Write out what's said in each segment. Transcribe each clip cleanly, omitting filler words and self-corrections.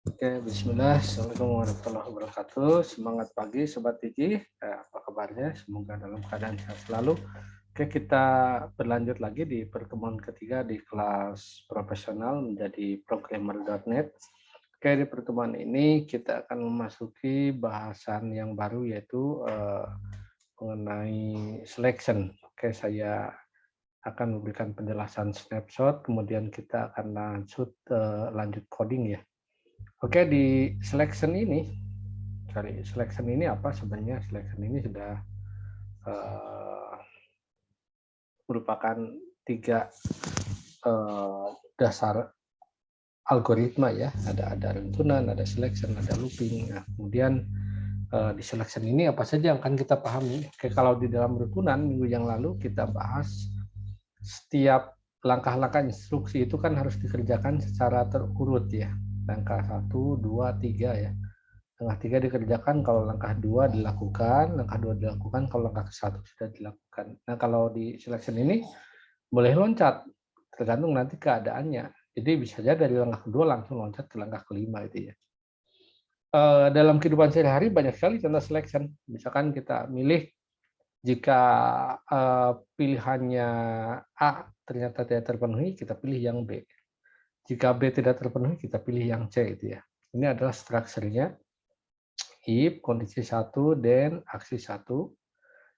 Oke, bismillah. Assalamualaikum warahmatullahi wabarakatuh. Semangat pagi, Sobat Tiji. Apa kabarnya? Semoga dalam keadaan sehat selalu. Oke, kita berlanjut lagi di pertemuan ketiga di kelas profesional menjadi programmer.net. Oke, di pertemuan ini kita akan memasuki bahasan yang baru yaitu mengenai selection. Oke, saya akan memberikan penjelasan snapshot, kemudian kita akan lanjut coding ya. Oke, di selection ini apa sebenarnya? Selection ini sudah uh, merupakan tiga dasar algoritma ya. Ada runtunan, ada selection, ada looping. Nah, kemudian di selection ini apa saja yang akan kita pahami? Oke, kalau di dalam runtunan minggu yang lalu kita bahas setiap langkah-langkah instruksi itu kan harus dikerjakan secara terurut ya. Langkah 1, 2, 3 ya. Langkah 3 dikerjakan kalau langkah 2 dilakukan, langkah 2 dilakukan kalau langkah 1 sudah dilakukan. Nah, kalau di selection ini boleh loncat, tergantung nanti keadaannya. Jadi bisa saja dari langkah kedua langsung loncat ke langkah kelima itu ya. Dalam kehidupan sehari-hari banyak sekali contoh selection. Misalkan kita milih jika pilihannya A ternyata tidak terpenuhi, kita pilih yang B. Jika B tidak terpenuhi, kita pilih yang C itu ya. Ini adalah strukturnya. If kondisi 1 dan aksi 1,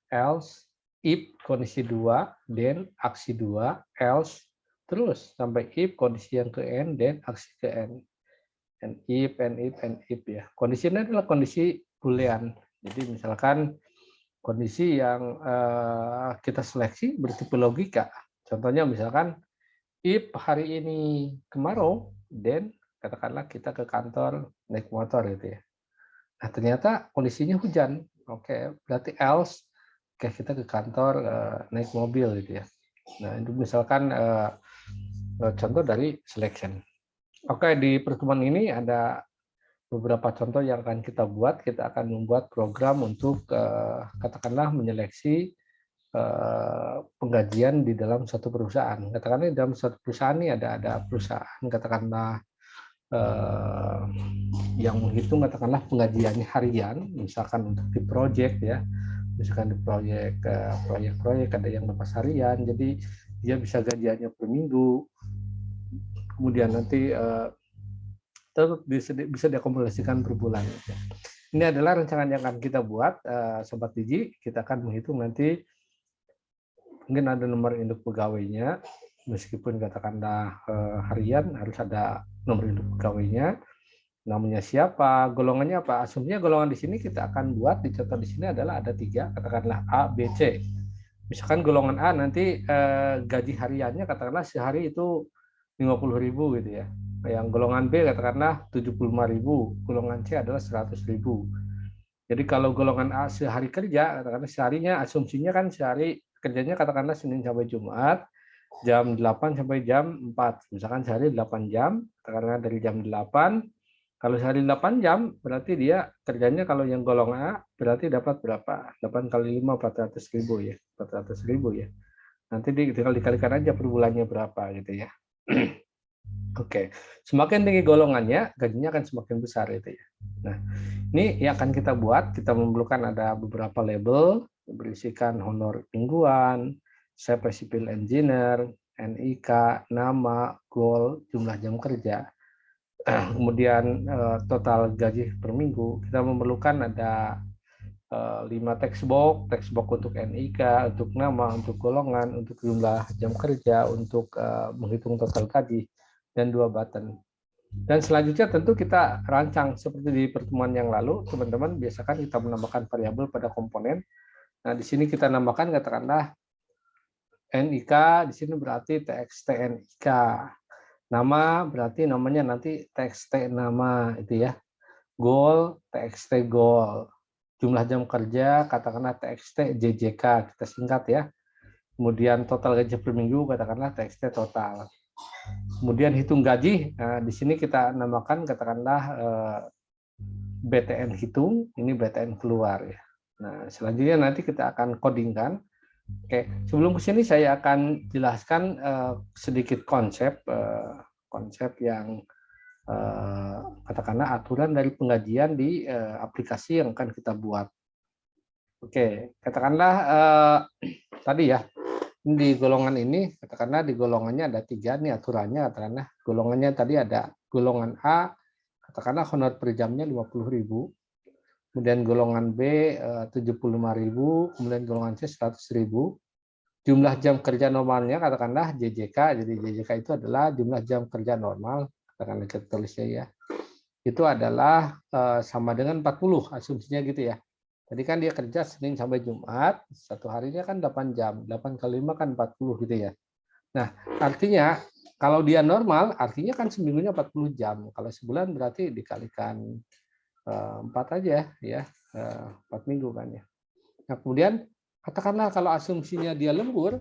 else if kondisi 2 dan aksi 2, else terus sampai if kondisi yang ke n dan aksi ke n. And if ya. Kondisi ini adalah kondisi boolean. Jadi misalkan kondisi yang kita seleksi bertipe logika. Contohnya misalkan if hari ini kemarau, then katakanlah kita ke kantor naik motor gitu ya. Nah, ternyata kondisinya hujan. Oke, berarti else kita ke kantor naik mobil gitu ya. Nah, itu misalkan contoh dari selection. Oke, di pertemuan ini ada beberapa contoh yang akan kita buat. Kita akan membuat program untuk katakanlah menyeleksi penggajian di dalam satu perusahaan. Katakanlah di dalam satu perusahaan ini ada perusahaan katakanlah yang menghitung katakanlah penggajiannya harian, misalkan untuk di project ya, misalkan di proyek-proyek ada yang lepas harian, jadi dia bisa gajiannya per minggu, kemudian nanti tetap bisa diakumulasikan per bulan. Ini adalah rancangan yang akan kita buat, Sobat Digi. Kita akan menghitung nanti mungkin ada nomor induk pegawainya, meskipun katakanlah harian harus ada nomor induk pegawainya, namanya siapa, golongannya apa. Asumsinya golongan di sini kita akan buat di contoh di sini adalah ada 3, katakanlah A, B, C. Misalkan golongan A nanti gaji hariannya katakanlah sehari itu 50.000 gitu ya. Yang golongan B katakanlah 75.000, golongan C adalah 100.000. Jadi kalau golongan A sehari kerja, katakanlah seharinya asumsinya kan sehari kerjanya katakanlah Senin sampai Jumat, jam 8 sampai jam 4. Misalkan sehari 8 jam, katakanlah dari jam 8, kalau sehari 8 jam, berarti dia kerjanya kalau yang golongan A, berarti dapat berapa? 8 kali 5, 400.000 ya. 400.000 ya. Nanti tinggal dikalikan aja per bulannya berapa gitu ya. Oke, semakin tinggi golongannya, gajinya akan semakin besar itu ya. Nah, ini yang akan kita buat, kita memerlukan ada beberapa label, berisikan honor mingguan, CP Civil Engineer, NIK, nama, goal, jumlah jam kerja. Kemudian total gaji per minggu, kita memerlukan ada 5 text box untuk NIK, untuk nama, untuk golongan, untuk jumlah jam kerja, untuk menghitung total gaji, dan 2 button. Dan selanjutnya tentu kita rancang seperti di pertemuan yang lalu, teman-teman biasakan kita menambahkan variabel pada komponen. Nah, di sini kita nambahkan katakanlah NIK, di sini berarti txt NIK. Nama berarti namanya nanti txt nama itu ya. Goal, txt goal. Jumlah jam kerja katakanlah txt JJK, kita singkat ya. Kemudian total gaji per minggu katakanlah txt total. Kemudian hitung gaji, nah, di sini kita namakan katakanlah BTN hitung, ini BTN keluar ya. Nah, selanjutnya nanti kita akan codingkan. Oke, sebelum ke sini saya akan jelaskan sedikit konsep yang katakanlah aturan dari penggajian di aplikasi yang akan kita buat. Oke, katakanlah tadi ya, di golongan ini, katakanlah di golongannya ada 3 nih aturannya, katakanlah golongannya tadi ada golongan A, katakanlah honor per jamnya 50.000, kemudian golongan B 75.000, kemudian golongan C 100.000. Jumlah jam kerja normalnya katakanlah JJK, jadi JJK itu adalah jumlah jam kerja normal, katakanlah kita tulisnya ya. Itu adalah sama dengan 40, asumsinya gitu ya. Tadi kan dia kerja Senin sampai Jumat, satu harinya kan 8 jam, 8 kali 5 kan 40 gitu ya. Nah, artinya kalau dia normal, artinya kan seminggunya 40 jam. Kalau sebulan berarti dikalikan 4 aja ya, 4 minggu kan ya. Nah, kemudian katakanlah kalau asumsinya dia lembur,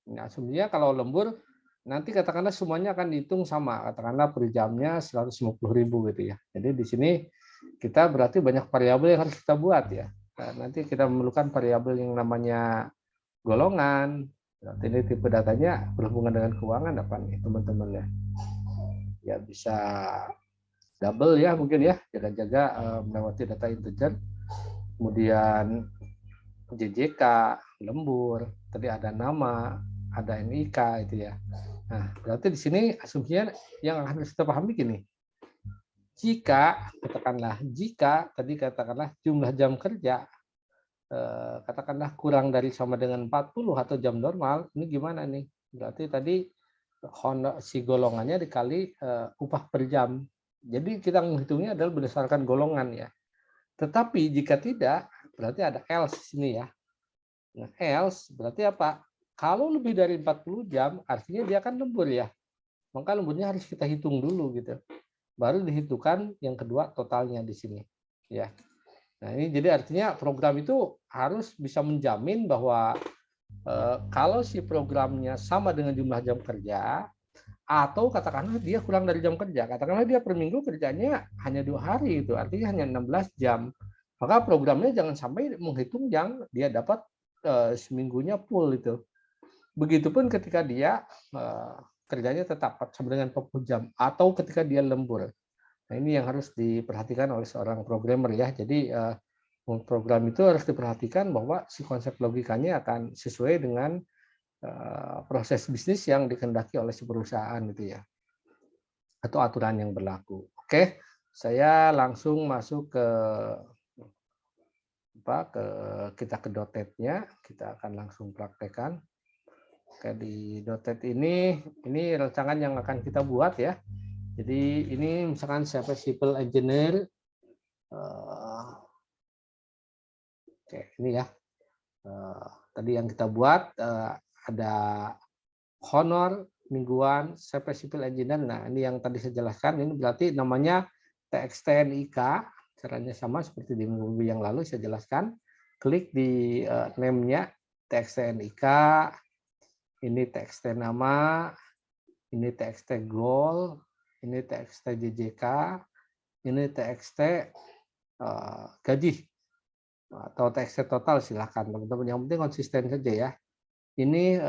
nah asumsinya kalau lembur, nanti katakanlah semuanya akan dihitung sama, katakanlah per jamnya 150.000 gitu ya. Jadi di sini kita berarti banyak variabel yang harus kita buat ya. Nah, nanti kita memerlukan variabel yang namanya golongan. Berarti ini tipe datanya berhubungan dengan keuangan apa nih teman-teman ya? Ya bisa double ya mungkin ya, jaga-jaga melewati data integer. Kemudian JJK, lembur, tadi ada nama, ada NIK itu ya. Nah, berarti di sini asumsinya yang harus kita pahami gini. Jika tadi katakanlah jumlah jam kerja katakanlah kurang dari sama dengan 40 atau jam normal, ini gimana nih? Berarti tadi si golongannya dikali upah per jam. Jadi kita menghitungnya adalah berdasarkan golongan ya. Tetapi jika tidak, berarti ada else sini ya. Nah, else berarti apa? Kalau lebih dari 40 jam, artinya dia akan lembur ya. Maka lemburnya harus kita hitung dulu gitu. Baru dihitungkan yang kedua totalnya di sini. Ya. Nah, ini jadi artinya program itu harus bisa menjamin bahwa kalau si programnya sama dengan jumlah jam kerja, atau katakanlah dia kurang dari jam kerja, katakanlah dia per minggu kerjanya hanya 2 hari, itu artinya hanya 16 jam. Maka programnya jangan sampai menghitung yang dia dapat seminggunya full itu. Begitupun ketika dia kerjanya tetap sama dengan 40 jam atau ketika dia lembur. Nah, ini yang harus diperhatikan oleh seorang programmer ya. Jadi program itu harus diperhatikan bahwa si konsep logikanya akan sesuai dengan proses bisnis yang dikehendaki oleh si perusahaan itu ya. Atau aturan yang berlaku. Oke, saya langsung masuk ke kita ke .NET-nya, kita akan langsung praktekkan. Oke, di .NET ini rancangan yang akan kita buat ya. Jadi ini misalkan siapa civil engineer, oke ini ya. Tadi yang kita buat ada honor mingguan, CP civil engineer. Nah ini yang tadi saya jelaskan, ini berarti namanya TXT-NIK. Caranya sama seperti di minggu yang lalu saya jelaskan. Klik di name-nya TXT-NIK. Ini TXT nama, ini TXT goal, ini TXT JJK, ini TXT gaji atau TXT total, silahkan teman-teman. Yang penting konsisten saja ya. Ini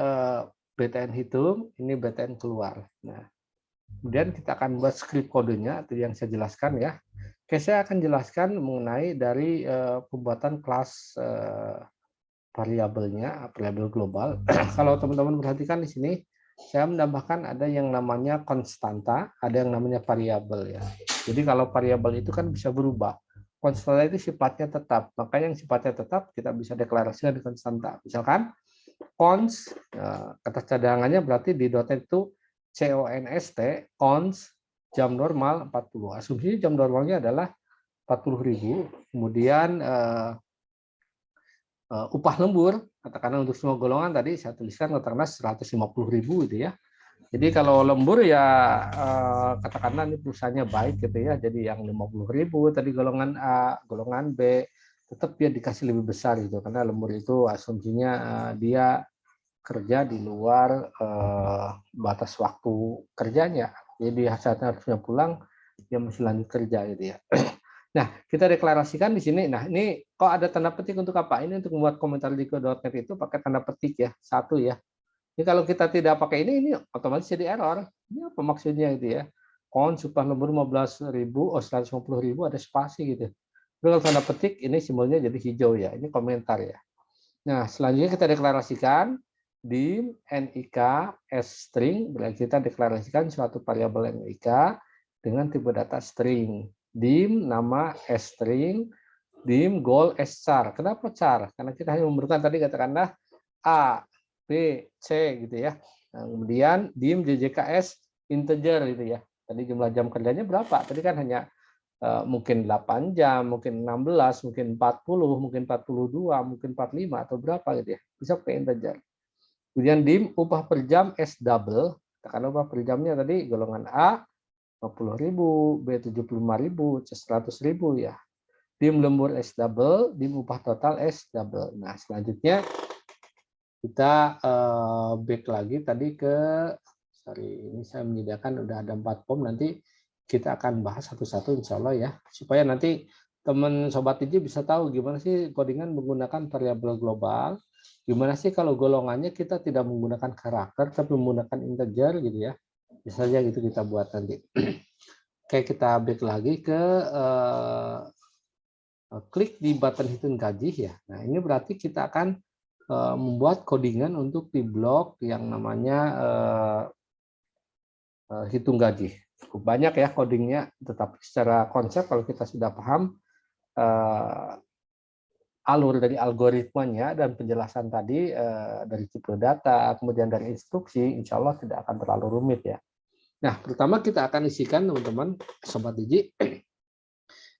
BTN hitung, ini BTN keluar. Nah, kemudian kita akan buat script kodenya, itu yang saya jelaskan ya. Oke, saya akan jelaskan mengenai dari pembuatan kelas variabelnya, variabel global. Kalau teman-teman perhatikan di sini, saya menambahkan ada yang namanya konstanta, ada yang namanya variabel ya. Jadi kalau variabel itu kan bisa berubah. Konstanta itu sifatnya tetap, makanya yang sifatnya tetap kita bisa deklarasikan di konstanta. Misalkan const, kata cadangannya berarti di .NET itu const, const jam normal 40. Asumsinya jam normalnya adalah 40.000. Kemudian upah lembur, katakanlah untuk semua golongan tadi saya tuliskan katakanlah 150.000 gitu ya. Jadi kalau lembur ya katakanlah ini perusahaannya baik gitu ya, jadi yang 50.000 tadi golongan A, golongan B, tetap dia dikasih lebih besar gitu, karena lembur itu asumsinya dia kerja di luar batas waktu kerjanya, jadi saatnya harusnya pulang, dia masih lanjut kerja gitu ya. Nah, kita deklarasikan di sini. Nah, ini kok ada tanda petik untuk apa? Ini untuk membuat komentar di .NET itu pakai tanda petik ya, satu ya. Ini kalau kita tidak pakai ini otomatis jadi error. Ini apa maksudnya gitu ya? count upah lembur 15.000, 150.000 ada spasi gitu. Tapi kalau tanda petik ini simbolnya jadi hijau ya. Ini komentar ya. Nah, selanjutnya kita deklarasikan dim nik string, berarti kita deklarasikan suatu variabel nik dengan tipe data string. Dim nama string, dim goal char. Kenapa char? Karena kita hanya memerlukan tadi katakanlah A, B, C gitu ya. Nah, kemudian dim jjks integer gitu ya. Tadi jumlah jam kerjanya berapa? Tadi kan hanya mungkin 8 jam, mungkin 16, mungkin 40, mungkin 42, mungkin 45 atau berapa gitu ya. Bisa pakai integer. Kemudian dim upah per jam S double. Karena upah per jamnya tadi golongan A 50.000, B 75.000, C 100.000 ya. Dim lembur S double, dim upah total S double. Nah, selanjutnya kita back lagi tadi ke ini saya menyediakan udah ada 4 form, nanti kita akan bahas satu-satu insya Allah ya, supaya nanti teman sobat TJ bisa tahu gimana sih codingan menggunakan variabel global, gimana sih kalau golongannya kita tidak menggunakan karakter tapi menggunakan integer gitu ya, bisa saja gitu kita buat nanti. Oke, kita back lagi ke klik di button hitung gaji ya. Nah, ini berarti kita akan membuat codingan untuk di blok yang namanya hitung gaji. Cukup banyak ya codingnya, tetapi secara konsep kalau kita sudah paham alur dari algoritmanya dan penjelasan tadi dari tipe data, kemudian dari instruksi, insya Allah tidak akan terlalu rumit ya. Nah, pertama kita akan isikan teman-teman Sobat Digi,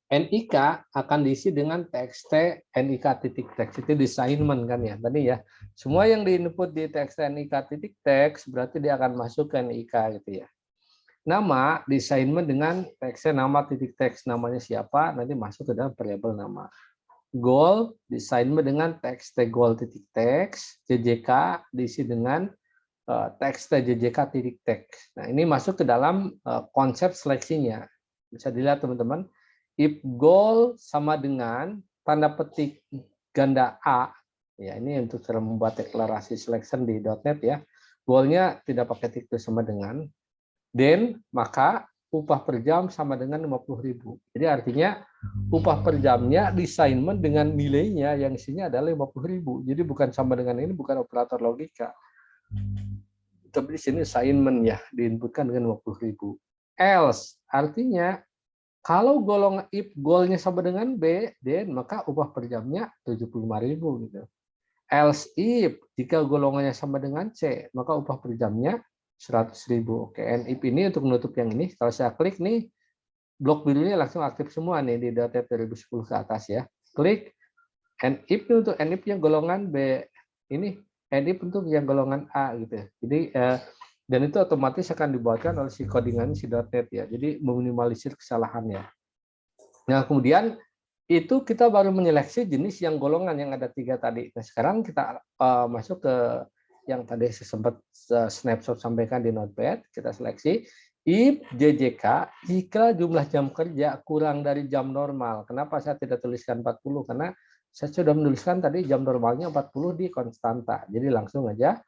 NIK akan diisi dengan txt NIK titik teks, itu di assignment kan ya tadi ya. Semua yang diinput di txt NIK titik teks berarti dia akan masuk ke NIK gitu ya. Nama di assignment dengan teksnya nama titik teks, namanya siapa nanti masuk ke dalam variabel nama. Goal di assignment dengan teks goal titik teks, JJK diisi dengan teks JJK titik teks. Nah, ini masuk ke dalam konsep seleksinya. Bisa dilihat teman-teman, if goal sama dengan tanda petik ganda A, ya ini untuk cara membuat deklarasi selection di .NET ya. Goalnya tidak pakai titik sama dengan, then maka upah per jam sama dengan 50.000. Jadi artinya upah per jamnya di assignment dengan nilainya yang isinya adalah 50.000. Jadi bukan sama dengan ini, bukan operator logika. Tapi di sini assignment ya, diinputkan dengan 50.000. Else artinya kalau golongan if goalnya sama dengan B, then maka upah per jamnya 75.000 gitu. Else if jika golongannya sama dengan C, maka upah per jamnya 100.000. Oke, and if ini untuk menutup yang ini, kalau saya klik nih, blok birunya langsung aktif semua nih di .NET 2010 ke atas ya. Klik and if untuk and if-nya golongan B, ini and if untuk yang golongan A gitu. Jadi dan itu otomatis akan dibuatkan oleh si codingan si .NET ya. Jadi meminimalisir kesalahannya. Nah, kemudian itu kita baru menyeleksi jenis yang golongan yang ada 3 tadi. Nah, sekarang kita masuk ke yang tadi saya sempat snapshot sampaikan di Notepad, kita seleksi if JJK jika jumlah jam kerja kurang dari jam normal. Kenapa saya tidak tuliskan 40? Karena saya sudah menuliskan tadi jam normalnya 40 di konstanta. Jadi langsung aja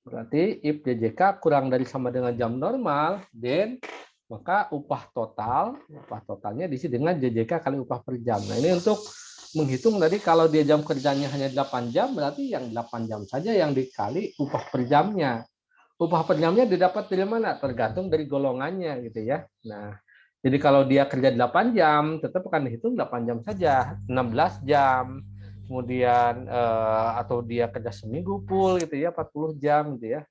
berarti if JJK kurang dari sama dengan jam normal, then maka upah totalnya diisi dengan JJK kali upah per jam. Nah, ini untuk menghitung tadi kalau dia jam kerjanya hanya 8 jam, berarti yang 8 jam saja yang dikali upah per jamnya. Upah per jamnya didapat dari mana? Tergantung dari golongannya gitu ya. Nah, jadi kalau dia kerja 8 jam, tetap akan dihitung 8 jam saja, 16 jam. Kemudian atau dia kerja seminggu full gitu ya, 40 jam gitu ya.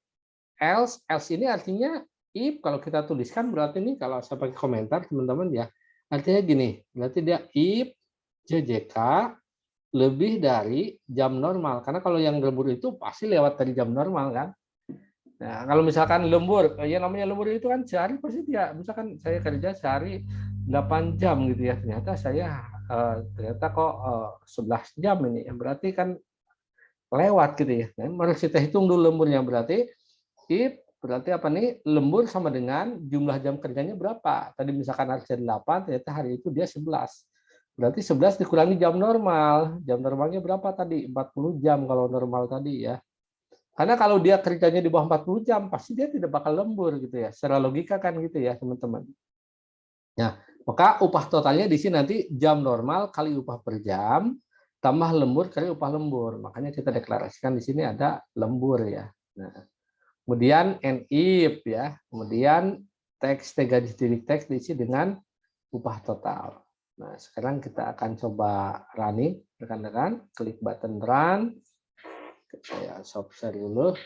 Else ini artinya if, kalau kita tuliskan berarti ini kalau saya pakai komentar teman-teman ya, artinya gini, berarti dia if JJK lebih dari jam normal. Karena kalau yang lembur itu pasti lewat dari jam normal kan. Nah, kalau misalkan lembur, ya namanya lembur itu kan sehari pasti dia, misalkan saya kerja sehari 8 jam gitu ya, ternyata saya ternyata kok 11 jam ini, berarti kan lewat gitu ya. Nah, harus kita hitung dulu lemburnya, berarti if berarti apa nih, lembur sama dengan jumlah jam kerjanya berapa. Tadi misalkan harusnya 8, ternyata hari itu dia 11. Berarti 11 dikurangi jam normal. Jam normalnya berapa tadi? 40 jam kalau normal tadi ya. Karena kalau dia kerjanya di bawah 40 jam, pasti dia tidak bakal lembur gitu ya. Secara logika kan gitu ya, teman-teman. Nah, maka upah totalnya di sini nanti jam normal kali upah per jam tambah lembur kali upah lembur. Makanya kita deklarasikan di sini ada lembur ya. Nah, kemudian NIP ya, kemudian teks gaji titik teks diisi dengan upah total. Nah, sekarang kita akan coba running, rekan-rekan. Klik button run. Saya stop share dulu.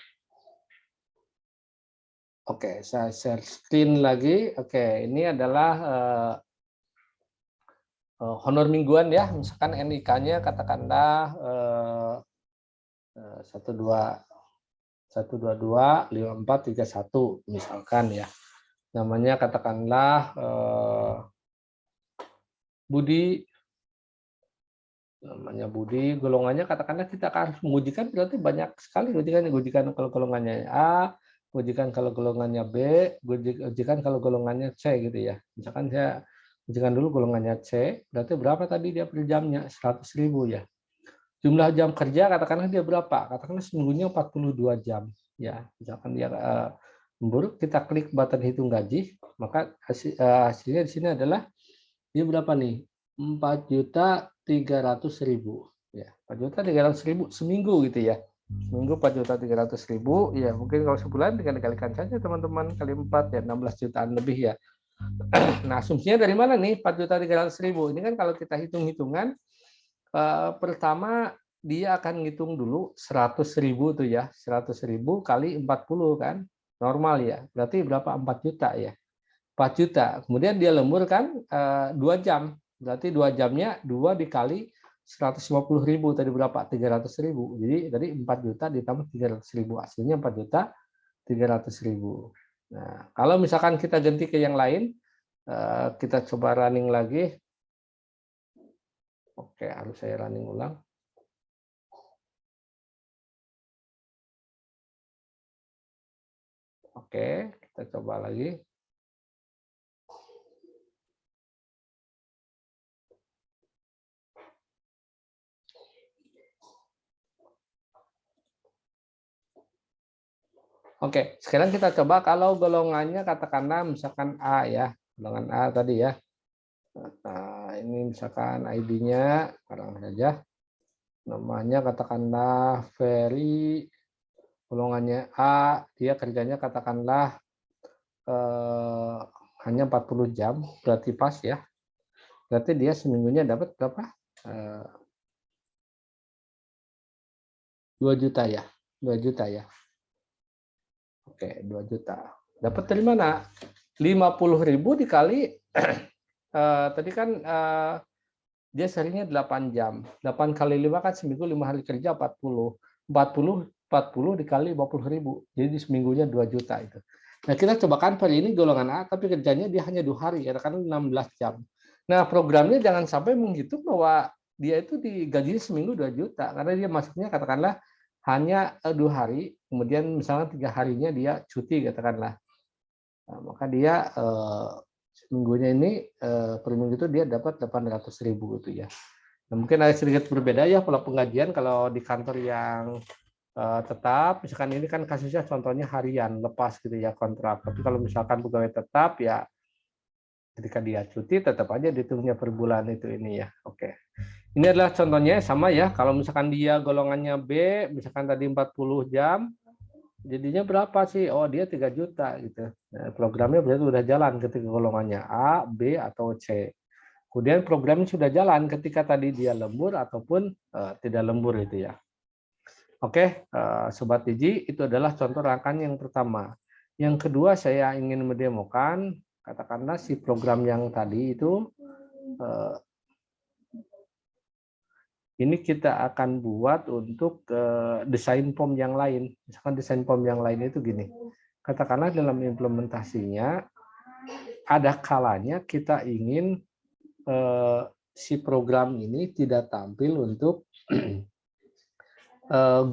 Oke, saya share screen lagi. Oke, ini adalah honor mingguan ya. Misalkan NIK-nya katakanlah 1225431 misalkan ya. Namanya katakanlah Budi, namanya Budi, golongannya katakanlah kita harus mengujikan berarti banyak sekali ujikan kalau golongannya A, ujikan kalau golongannya B, ujikan kalau golongannya C gitu ya. Misalkan saya ujikan dulu golongannya C, berarti berapa tadi dia per jamnya? 100.000 ya. Jumlah jam kerja katakanlah dia berapa? Katakanlah seminggunya 42 jam ya. Misalkan dia lembur, kita klik button hitung gaji, maka hasilnya di sini adalah dia berapa nih? 4.300.000 ya. 4.300.000 seminggu gitu ya. Seminggu 4.300.000 ya. Mungkin kalau sebulan tinggal dikalikan saja teman-teman, kali 4 ya 16 jutaan lebih ya. Nah, asumsinya dari mana nih 4.300.000? Ini kan kalau kita hitung-hitungan pertama dia akan ngitung dulu 100.000 tuh ya, 100.000 kali 40 kan, normal ya, berarti berapa? 4 juta ya, 4 juta. Kemudian dia lembur kan 2 jam, berarti 2 jamnya 2 dikali 150.000 tadi berapa? 300.000. Jadi tadi 4 juta ditambah 300.000, hasilnya 4.300.000. Nah, kalau misalkan kita ganti ke yang lain, kita coba running lagi. Oke, harus saya running ulang. Oke, kita coba lagi. Oke, sekarang kita coba kalau golongannya katakanlah misalkan A ya, golongan A tadi ya. Nah, ini misalkan ID-nya, sekarang saja. Namanya katakanlah Ferry, golongannya A, dia kerjanya katakanlah hanya 40 jam, berarti pas ya. Berarti dia seminggunya dapat berapa? 2 juta ya, 2 juta ya. Oke, 2 juta. Dapat dari mana? 50.000 dikali tadi kan dia seharinya 8 jam. 8 kali 5 kan seminggu 5 hari kerja 40. 40 dikali 50.000. Jadi seminggunya 2 juta itu. Nah, kita coba kan per ini golongan A tapi kerjanya dia hanya 2 hari, katakan 16 jam. Nah, programnya jangan sampai menghitung bahwa dia itu digaji seminggu 2 juta karena dia masuknya katakanlah hanya 2 hari, kemudian misalnya 3 harinya dia cuti katakanlah. Nah, maka dia minggunya ini per minggu itu dia dapat 800.000 gitu ya. Nah, mungkin ada sedikit berbeda ya kalau penggajian kalau di kantor yang tetap, misalkan ini kan kasusnya contohnya harian lepas gitu ya kontrak. Tapi kalau misalkan pegawai tetap ya ketika dia cuti tetap aja dihitungnya per bulan itu ini ya. Oke. Ini adalah contohnya sama ya. Kalau misalkan dia golongannya B, misalkan tadi 40 jam, jadinya berapa sih? Oh, dia 3 juta gitu. Nah, programnya berarti sudah jalan ketika golongannya A, B, atau C. Kemudian programnya sudah jalan ketika tadi dia lembur ataupun tidak lembur itu ya. Oke, Sobat Digi, itu adalah contoh rangkaian yang pertama. Yang kedua saya ingin mendemokan, katakanlah si program yang tadi itu, ini kita akan buat untuk desain POM yang lain. Misalkan desain POM yang lain itu gini, katakanlah dalam implementasinya, ada kalanya kita ingin si program ini tidak tampil untuk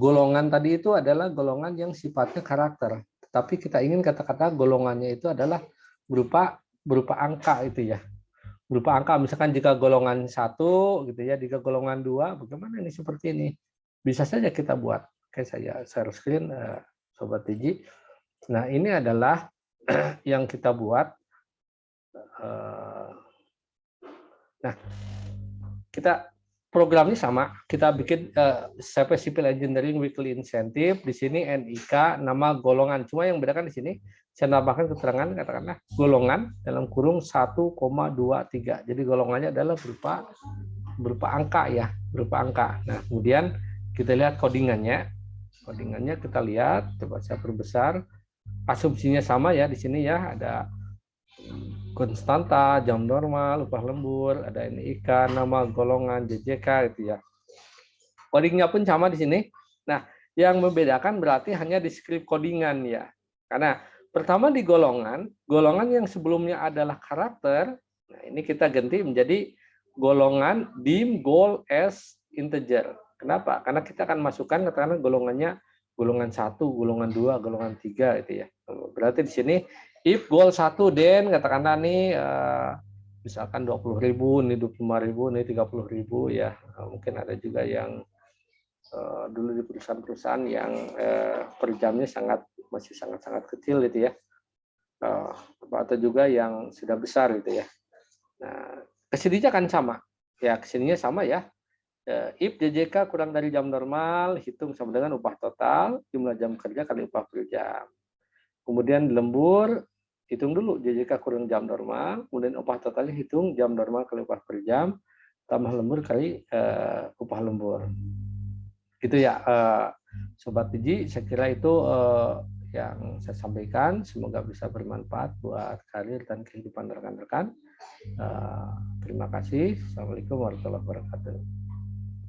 golongan tadi itu adalah golongan yang sifatnya karakter. Tapi kita ingin kata-kata golongannya itu adalah berupa angka itu ya. Berupa angka, misalkan jika golongan 1 gitu ya, jika golongan 2, bagaimana ini seperti ini? Bisa saja kita buat. Oke, saya share screen Sobat Digi. Nah, ini adalah yang kita buat. Eh, Nah, kita programnya sama. Kita bikin CP Civil Engineering Weekly Incentive. Di sini NIK nama golongan. Cuma yang bedakan di sini saya tambahkan keterangan katakanlah golongan dalam kurung 1,23. Jadi golongannya adalah berupa angka ya, berupa angka. Nah, kemudian kita lihat codingannya. Codingannya kita lihat, coba saya perbesar. Asumsinya sama ya di sini ya, ada konstanta, jam normal, upah lembur, ada NIK, nama golongan, JJK gitu ya. Codingnya pun sama di sini. Nah, yang membedakan berarti hanya di script codingan ya. Karena pertama di golongan, golongan yang sebelumnya adalah karakter, nah ini kita ganti menjadi golongan dim goal as integer. Kenapa? Karena kita akan masukkan katakanlah golongannya golongan 1, golongan 2, golongan 3 gitu ya. Berarti di sini if goal 1 then katakanlah nih misalkan 20.000, ini 25.000, ini 30.000 ya. Mungkin ada juga yang dulu di perusahaan-perusahaan yang per jamnya masih sangat kecil gitu ya, atau juga yang sudah besar gitu ya. Nah, kesininya kan sama ya, kesininya sama ya. If JJK kurang dari jam normal, hitung sama dengan upah total jumlah jam kerja kali upah per jam. Kemudian lembur, hitung dulu JJK kurang jam normal, kemudian upah totalnya hitung jam normal kali upah per jam tambah lembur kali upah lembur. Gitu ya, Sobat Biji, saya kira itu yang saya sampaikan. Semoga bisa bermanfaat buat karir dan kehidupan rekan-rekan. Terima kasih. Assalamualaikum warahmatullahi wabarakatuh.